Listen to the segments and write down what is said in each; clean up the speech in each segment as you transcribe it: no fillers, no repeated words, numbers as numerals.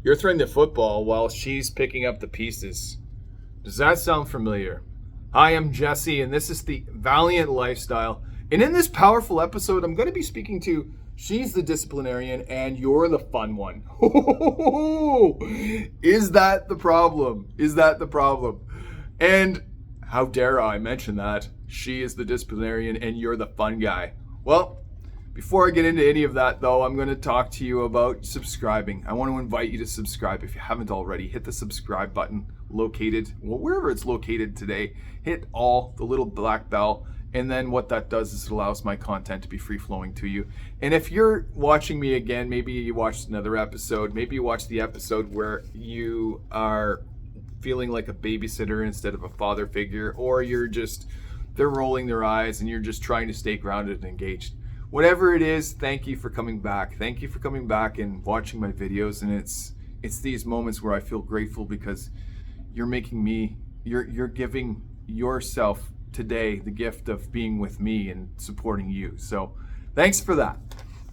You're throwing the football while she's picking up the pieces. Does that sound familiar? Hi, I'm Jesse, and this is the Valiant Lifestyle. And in this powerful episode, I'm going to be speaking to she's the disciplinarian and you're the fun one. Is that the problem? Is that the problem? And how dare I mention that? She is the disciplinarian and you're the fun guy. Well, before I get into any of that, though, I'm going to talk to you about subscribing. I want to invite you to subscribe. If you haven't already, hit the subscribe button located, well, wherever it's located today. Hit the little black bell. And then what that does is it allows my content to be free-flowing to you. And if you're watching me again, maybe you watched another episode, maybe you watched the episode where you are feeling like a babysitter instead of a father figure, or they're rolling their eyes and you're just trying to stay grounded and engaged. Whatever it is, thank you for coming back. Thank you for coming back and watching my videos. And it's these moments where I feel grateful because you're giving yourself today the gift of being with me and supporting you. So thanks for that.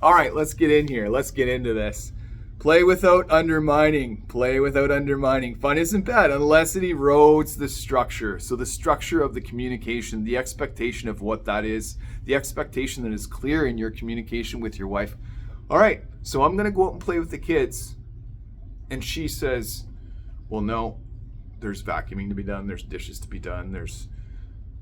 All right, let's get in here. Let's get into this. Play without undermining. Play without undermining. Fun isn't bad unless it erodes the structure. So the structure of the communication, the expectation of what that is, the expectation that is clear in your communication with your wife. All right, so I'm going to go out and play with the kids. And she says, well, no, there's vacuuming to be done. There's dishes to be done. There's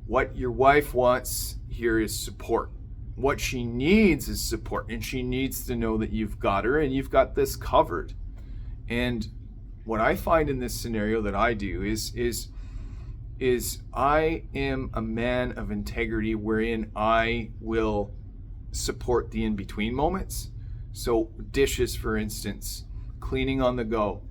what your wife wants here is support. What she needs is support, and she needs to know that you've got her and you've got this covered. And what I find in this scenario that I do is I am a man of integrity wherein I will support the in-between moments. So dishes, for instance, cleaning on the go,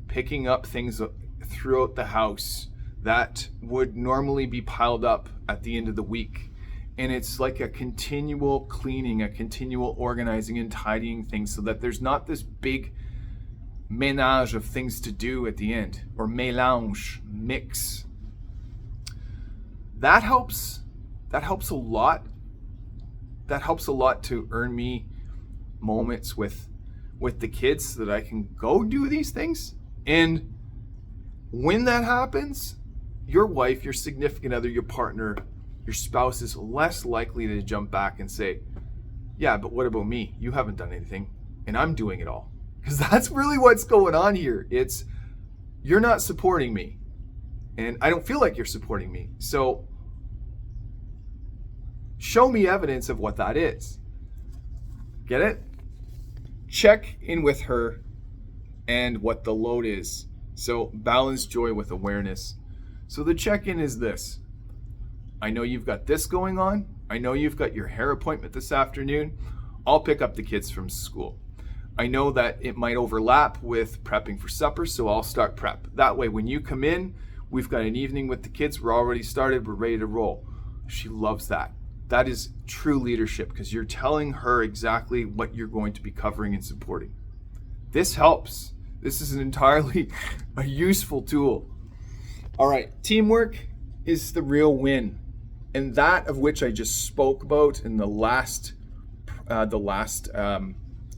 picking up things throughout the house that would normally be piled up at the end of the week. And it's like a continual cleaning, a continual organizing and tidying things so that there's not this big ménage of things to do at the end, or mélange, mix. That helps a lot. That helps a lot to earn me moments with the kids so that I can go do these things. And when that happens, your wife, your significant other, your partner, your spouse is less likely to jump back and say, yeah, but what about me? You haven't done anything and I'm doing it all. Because that's really what's going on here. It's, you're not supporting me and I don't feel like you're supporting me. So show me evidence of what that is. Get it? Check in with her and what the load is. So balance joy with awareness. So the check-in is this. I know you've got this going on. I know you've got your hair appointment this afternoon. I'll pick up the kids from school. I know that it might overlap with prepping for supper, so I'll start prep. That way, when you come in, we've got an evening with the kids. We're already started. We're ready to roll. She loves that. That is true leadership because you're telling her exactly what you're going to be covering and supporting. This helps. This is an entirely a useful tool. All right, teamwork is the real win. And that of which I just spoke about in the last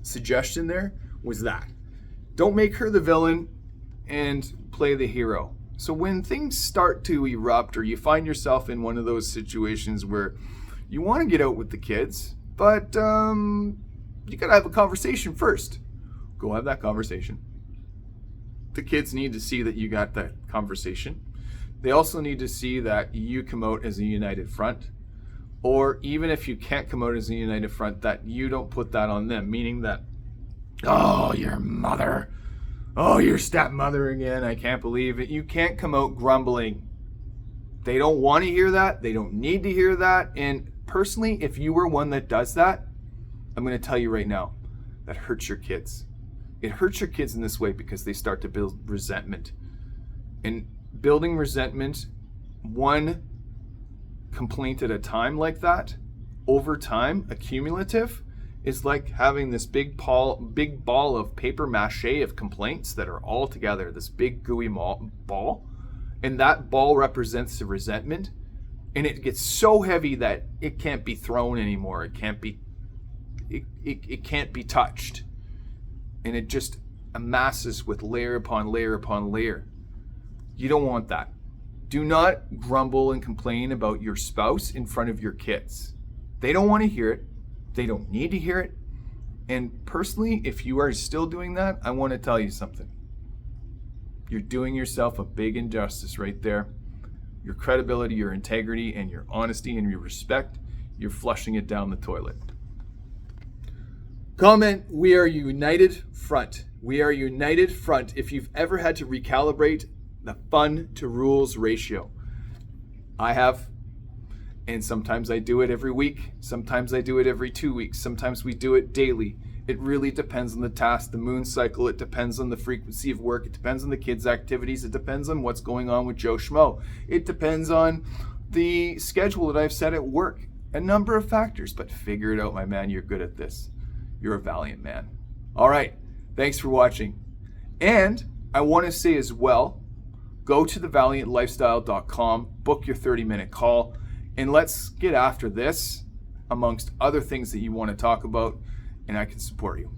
suggestion there was that. Don't make her the villain and play the hero. So when things start to erupt or you find yourself in one of those situations where you want to get out with the kids, but you got to have a conversation first. Go have that conversation. The kids need to see that you got that conversation. They also need to see that you come out as a united front, or even if you can't come out as a united front, that you don't put that on them, meaning that, oh, your mother, oh, your stepmother again, I can't believe it. You can't come out grumbling. They don't want to hear that. They don't need to hear that. And personally, if you were one that does that, I'm going to tell you right now, that hurts your kids. It hurts your kids in this way because they start to build resentment. And building resentment, one complaint at a time like that, over time, accumulative, is like having this big ball of paper mache of complaints that are all together, this big gooey ball. And that ball represents the resentment. And it gets so heavy that it can't be thrown anymore. It can't be touched. And it just amasses with layer upon layer upon layer. You don't want that. Do not grumble and complain about your spouse in front of your kids. They don't want to hear it. They don't need to hear it. And personally, if you are still doing that, I want to tell you something. You're doing yourself a big injustice right there. Your credibility, your integrity, and your honesty and your respect, you're flushing it down the toilet. Comment, we are united front. We are united front. If you've ever had to recalibrate the fun to rules ratio, I have. And sometimes I do it every week. Sometimes I do it every 2 weeks. Sometimes we do it daily. It really depends on the task, the moon cycle. It depends on the frequency of work. It depends on the kids' activities. It depends on what's going on with Joe Schmo. It depends on the schedule that I've set at work. A number of factors, but figure it out, my man. You're good at this. You're a valiant man. All right. Thanks for watching. And I want to say as well, go to thevaliantlifestyle.com, book your 30-minute call, and let's get after this amongst other things that you want to talk about, and I can support you.